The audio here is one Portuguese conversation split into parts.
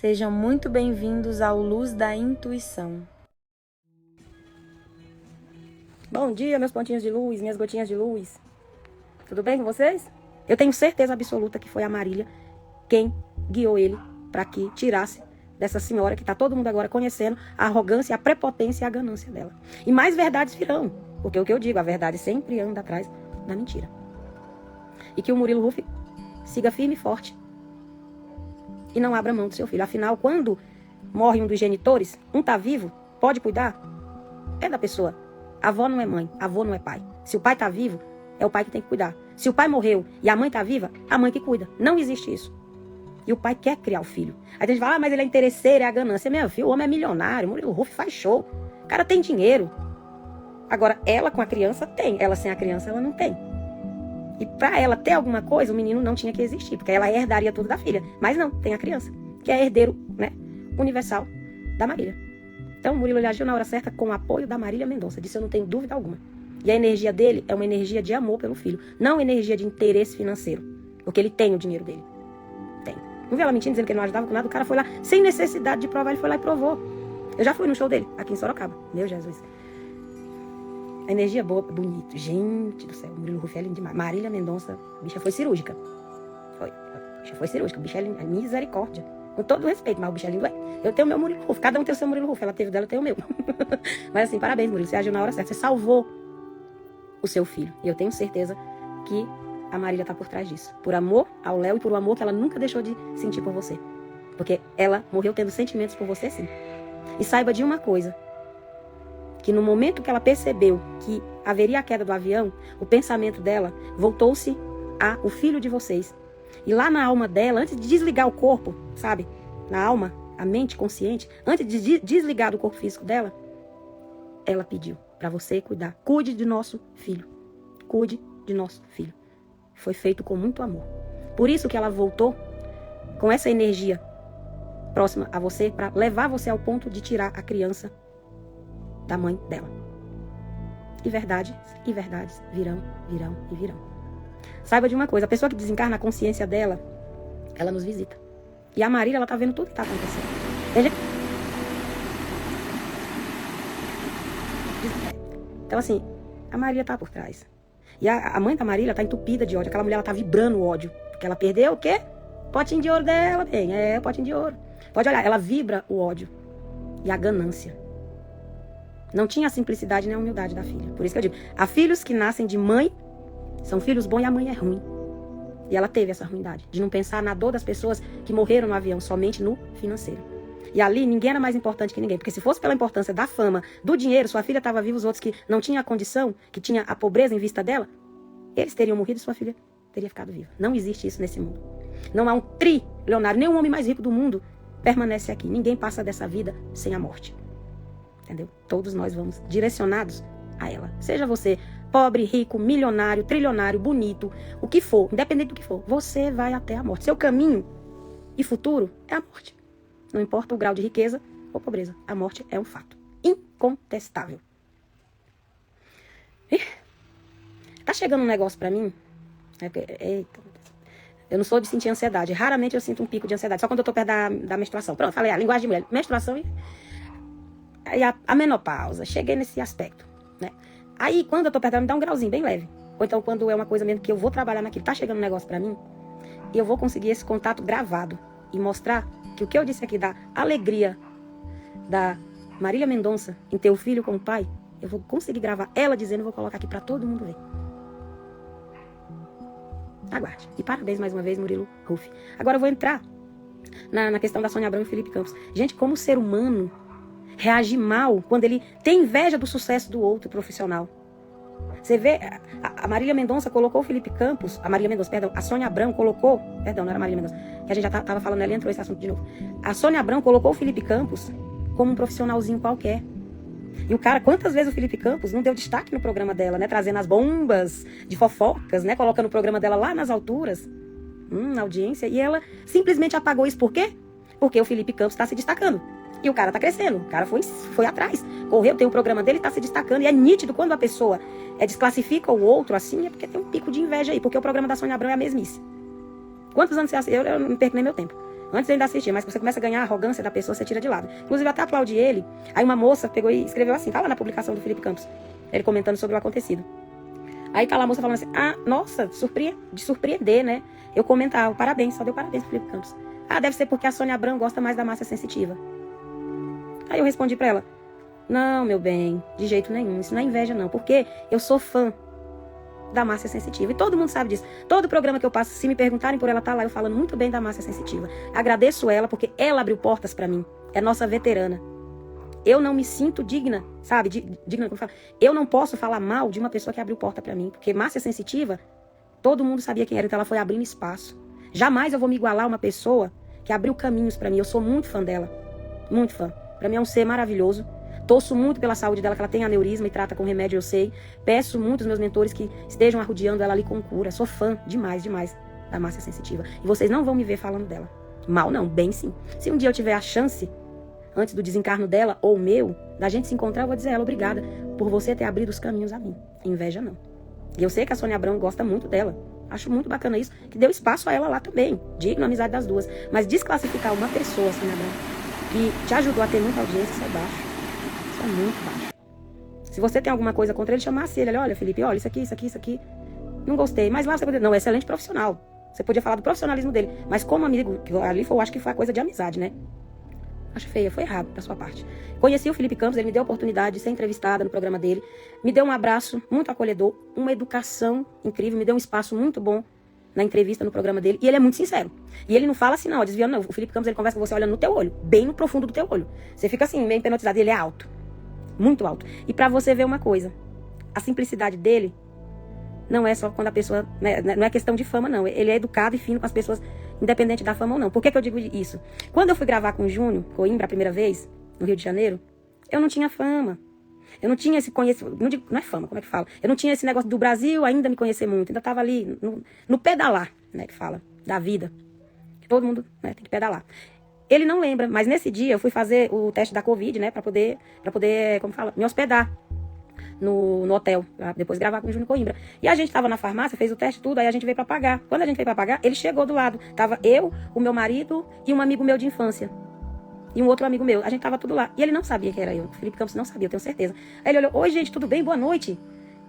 Sejam muito bem-vindos ao Luz da Intuição. Bom dia, meus pontinhos de luz, minhas gotinhas de luz. Tudo bem com vocês? Eu tenho certeza absoluta que foi a Marília quem guiou ele para que tirasse dessa senhora que está todo mundo agora conhecendo a arrogância, a prepotência e a ganância dela. E mais verdades virão, porque o que eu digo, a verdade sempre anda atrás da mentira. E que o Murilo Ruff siga firme e forte e não abra mão do seu filho. Afinal, quando morre um dos genitores, um está vivo, pode cuidar, é da pessoa. A avó não é mãe, avô não é pai. Se o pai está vivo, é o pai que tem que cuidar. Se o pai morreu e a mãe está viva, a mãe que cuida. Não existe isso. E o pai quer criar o filho. Aí a gente fala, mas ele é interesseiro, é a ganância. Meu filho, o homem é milionário, o Murilo Ruff faz show. O cara tem dinheiro. Agora, ela com a criança tem. Ela sem a criança, ela não tem. E para ela ter alguma coisa, o menino não tinha que existir, porque ela herdaria tudo da filha. Mas não, tem a criança, que é herdeiro, né, universal da Marília. Então, o Murilo ele agiu na hora certa com o apoio da Marília Mendonça. Disso eu não tenho dúvida alguma. E a energia dele é uma energia de amor pelo filho, não energia de interesse financeiro. Porque ele tem o dinheiro dele. Tem. Não viu ela mentindo, dizendo que ele não ajudava com nada? O cara foi lá, sem necessidade de provar, ele foi lá e provou. Eu já fui no show dele, aqui em Sorocaba. Meu Jesus. A energia boa, bonito. Gente do céu, o Murilo Ruff é lindo demais. Marília Mendonça, a bicha foi cirúrgica. Foi. A bicha foi cirúrgica. O bicho é lindo, é misericórdia. Com todo respeito, mas o bicho é lindo. Eu tenho o meu Murilo Ruff. Cada um tem o seu Murilo Ruff. Ela teve dela, eu tenho o meu. Mas assim, parabéns, Murilo. Você agiu na hora certa. Você salvou o seu filho. E eu tenho certeza que a Marília tá por trás disso. Por amor ao Léo e por um amor que ela nunca deixou de sentir por você. Porque ela morreu tendo sentimentos por você, sim. E saiba de uma coisa. Que no momento que ela percebeu que haveria a queda do avião, o pensamento dela voltou-se ao filho de vocês. E lá na alma dela, antes de desligar o corpo, sabe? Na alma, a mente consciente, antes de desligar do corpo físico dela, ela pediu para você cuidar. Cuide de nosso filho. Cuide de nosso filho. Foi feito com muito amor. Por isso que ela voltou com essa energia próxima a você, para levar você ao ponto de tirar a criança da mãe dela. E verdades virão e virão. Saiba de uma coisa, a pessoa que desencarna a consciência dela, ela nos visita. E a Marília, ela tá vendo tudo que tá acontecendo. Então assim, a Marília tá por trás. E a mãe da Marília tá entupida de ódio. Aquela mulher, ela tá vibrando o ódio. Porque ela perdeu o quê? Potinho de ouro dela, bem. É, potinho de ouro. Pode olhar, ela vibra o ódio. E a ganância. Não tinha a simplicidade nem a humildade da filha. Por isso que eu digo, há filhos que nascem de mãe, são filhos bons e a mãe é ruim. E ela teve essa ruindade, de não pensar na dor das pessoas que morreram no avião, somente no financeiro. E ali ninguém era mais importante que ninguém, porque se fosse pela importância da fama, do dinheiro, sua filha estava viva, os outros que não tinham a condição, que tinha a pobreza em vista dela, eles teriam morrido e sua filha teria ficado viva. Não existe isso nesse mundo. Não há um trilionário, nem o homem mais rico do mundo permanece aqui. Ninguém passa dessa vida sem a morte. Entendeu? Todos nós vamos direcionados a ela. Seja você pobre, rico, milionário, trilionário, bonito, o que for, independente do que for, você vai até a morte. Seu caminho e futuro é a morte. Não importa o grau de riqueza ou pobreza. A morte é um fato incontestável. Tá chegando um negócio pra mim. Eita, eu não sou de sentir ansiedade. Raramente eu sinto um pico de ansiedade. Só quando eu tô perto da menstruação. Pronto, falei a linguagem de mulher. Menstruação e a menopausa. Cheguei nesse aspecto, né? Aí, quando eu tô perto, me dá um grauzinho bem leve. Ou então, quando é uma coisa mesmo que eu vou trabalhar naquilo, tá chegando um negócio pra mim, e eu vou conseguir esse contato gravado e mostrar que o que eu disse aqui da alegria da Marília Mendonça em ter o filho com o pai, eu vou conseguir gravar ela dizendo, eu vou colocar aqui pra todo mundo ver. Aguarde. E parabéns mais uma vez, Murilo Ruff. Agora eu vou entrar na questão da Sônia Abrão e Felipe Campos. Gente, como o ser humano reage mal quando ele tem inveja do sucesso do outro profissional. Você vê, a Marília Mendonça colocou o Felipe Campos, a Sônia Abrão colocou, não era a Marília Mendonça, que a gente já tava falando, ela entrou esse assunto de novo. A Sônia Abrão colocou o Felipe Campos como um profissionalzinho qualquer. E o cara, quantas vezes o Felipe Campos não deu destaque no programa dela, né? Trazendo as bombas de fofocas, né? Colocando o programa dela lá nas alturas, na audiência. E ela simplesmente apagou isso. Por quê? Porque o Felipe Campos está se destacando. E o cara tá crescendo. O cara foi atrás. Correu, tem o programa dele, tá se destacando. E é nítido quando a pessoa desclassifica o outro assim, é porque tem um pico de inveja aí. Porque o programa da Sônia Abrão é a mesmice. Quantos anos você assiste? Eu não perco nem meu tempo. Antes eu ainda assistia, mas você começa a ganhar a arrogância da pessoa, você tira de lado. Inclusive, eu até aplaudi ele. Aí uma moça pegou e escreveu assim, tá lá na publicação do Felipe Campos, ele comentando sobre o acontecido. Aí tá lá a moça falando assim, nossa, de surpreender, né? Eu comentava, parabéns, só deu parabéns pro Felipe Campos. Deve ser porque a Sônia Abrão gosta mais da Márcia Sensitiva. Aí eu respondi pra ela, não, meu bem, de jeito nenhum, isso não é inveja não, porque eu sou fã da Márcia Sensitiva, e todo mundo sabe disso. Todo programa que eu passo, se me perguntarem por ela, tá lá eu falando muito bem da Márcia Sensitiva. Agradeço ela, porque ela abriu portas pra mim, é nossa veterana. Eu não me sinto digna, sabe, digna como fala. Eu não posso falar mal de uma pessoa que abriu porta pra mim, porque Márcia Sensitiva, todo mundo sabia quem era, então ela foi abrindo espaço. Jamais eu vou me igualar a uma pessoa que abriu caminhos pra mim, eu sou muito fã dela, muito fã. Pra mim é um ser maravilhoso. Torço muito pela saúde dela, que ela tem aneurisma e trata com remédio, eu sei. Peço muito aos meus mentores que estejam arrodeando ela ali com cura. Sou fã demais, demais da Márcia Sensitiva. E vocês não vão me ver falando dela. Mal não, bem sim. Se um dia eu tiver a chance, antes do desencarno dela ou meu, da gente se encontrar, eu vou dizer a ela, obrigada por você ter abrido os caminhos a mim. Inveja não. E eu sei que a Sônia Abrão gosta muito dela. Acho muito bacana isso, que deu espaço a ela lá também. Digno a amizade das duas. Mas desclassificar uma pessoa, Sônia Abrão, que te ajudou a ter muita audiência, isso é baixo. É muito baixo. Se você tem alguma coisa contra ele, chamasse ele. Olha, Felipe, olha, isso aqui. Não gostei. Mas lá você poderia... Não, excelente profissional. Você podia falar do profissionalismo dele. Mas como amigo, ali foi, eu acho que foi a coisa de amizade, né? Acho feia, foi errado da sua parte. Conheci o Felipe Campos, ele me deu a oportunidade de ser entrevistada no programa dele. Me deu um abraço muito acolhedor, uma educação incrível, me deu um espaço muito bom na entrevista no programa dele. E ele é muito sincero. E ele não fala assim, não, desviando não. O Felipe Campos, ele conversa com você olhando no teu olho, bem no profundo do teu olho. Você fica assim, meio hipnotizado. Ele é alto. Muito alto. E pra você ver uma coisa, a simplicidade dele não é só quando a pessoa, né, não é questão de fama não, ele é educado e fino com as pessoas, independente da fama ou não. Por que eu digo isso? Quando eu fui gravar com o Júnior Coimbra a primeira vez, no Rio de Janeiro, eu não tinha fama, eu não tinha esse conhecimento, não é fama, como é que fala? Eu não tinha esse negócio do Brasil ainda me conhecer muito, ainda tava ali no pedalar, né, que fala, da vida, que todo mundo, né, tem que pedalar. Ele não lembra, mas nesse dia eu fui fazer o teste da Covid, né, pra poder, como fala, me hospedar no hotel, pra depois gravar com o Júnior Coimbra. E a gente tava na farmácia, fez o teste tudo, aí a gente veio pra pagar. Quando a gente veio pra pagar, ele chegou do lado. Tava eu, o meu marido e um amigo meu de infância. E um outro amigo meu. A gente tava tudo lá. E ele não sabia que era eu. O Felipe Campos não sabia, eu tenho certeza. Aí ele olhou, oi gente, tudo bem? Boa noite.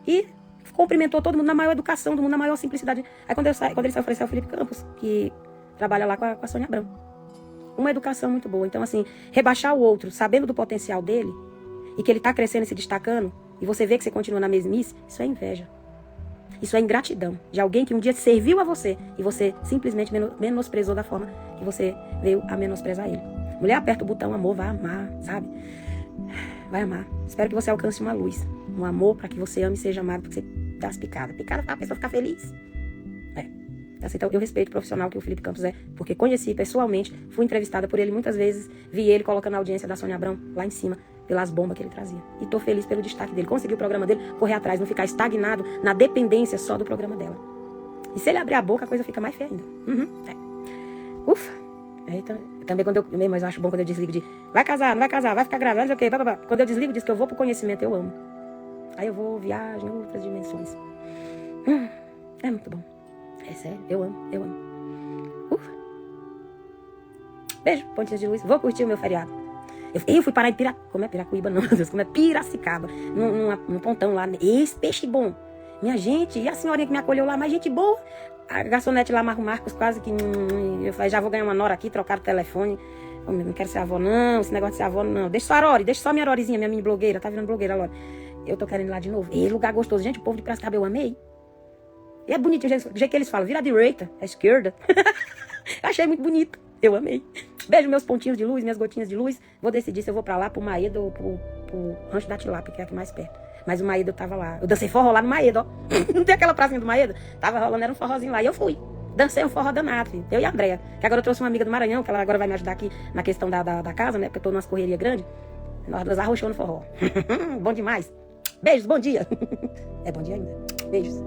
E cumprimentou todo mundo na maior educação do mundo, na maior simplicidade. Aí quando ele saiu, ofereceu ao Felipe Campos, que trabalha lá com a Sônia Abrão. Uma educação muito boa. Então, assim, rebaixar o outro, sabendo do potencial dele, e que ele tá crescendo e se destacando, e você vê que você continua na mesmice, isso é inveja. Isso é ingratidão. De alguém que um dia serviu a você, e você simplesmente menosprezou da forma que você veio a menosprezar ele. Mulher, aperta o botão amor, vai amar, sabe? Vai amar. Espero que você alcance uma luz. Um amor para que você ame e seja amado, porque você dá as picadas. Picada para a pessoa ficar feliz. Então, eu respeito o profissional que o Felipe Campos é, porque conheci pessoalmente, fui entrevistada por ele muitas vezes, vi ele colocando a audiência da Sônia Abrão lá em cima, pelas bombas que ele trazia. E tô feliz pelo destaque dele. Consegui o programa dele, correr atrás, não ficar estagnado na dependência só do programa dela. E se ele abrir a boca, a coisa fica mais feia ainda. Ufa! Então, também quando mas eu acho bom quando eu desligo de vai casar, não vai casar, vai ficar grávida, não sei o quê, blá. Quando eu desligo, diz que eu vou pro conhecimento, eu amo. Aí eu vou viagem em outras dimensões. É muito bom. É sério, eu amo. Ufa. Beijo, pontinhas de luz. Vou curtir o meu feriado. Eu fui parar em Piracuíba, não, meu Deus, como é Piracicaba. Num pontão lá. Esse peixe bom. Minha gente, e a senhorinha que me acolheu lá, mais gente boa. A garçonete lá, Marcos, quase que... Eu falei, já vou ganhar uma nora aqui, trocar o telefone. Eu não quero ser avó, não. Esse negócio de ser avó, não. Deixa só a Lori, deixa só minha Lorizinha, minha mini blogueira. Tá virando blogueira, Lori. Eu tô querendo ir lá de novo. E lugar gostoso. Gente, o povo de Piracicaba eu amei. E é bonitinho, do jeito que eles falam, vira à direita, à esquerda. Achei muito bonito, eu amei. Beijo meus pontinhos de luz, minhas gotinhas de luz. Vou decidir se eu vou pra lá, pro Maeda ou pro Rancho da Tilápia, que é aqui mais perto. Mas o Maeda eu tava lá. Eu dancei forró lá no Maeda, ó. Não tem aquela pracinha do Maeda? Tava rolando, era um forrozinho lá. E eu fui. Dancei um forró danado, filho. Eu e a Andréia. Que agora eu trouxe uma amiga do Maranhão, que ela agora vai me ajudar aqui na questão da casa, né? Porque eu tô numa correria grande. Nós arrochamos no forró. Bom demais. Beijos, bom dia. É bom dia ainda. Beijos.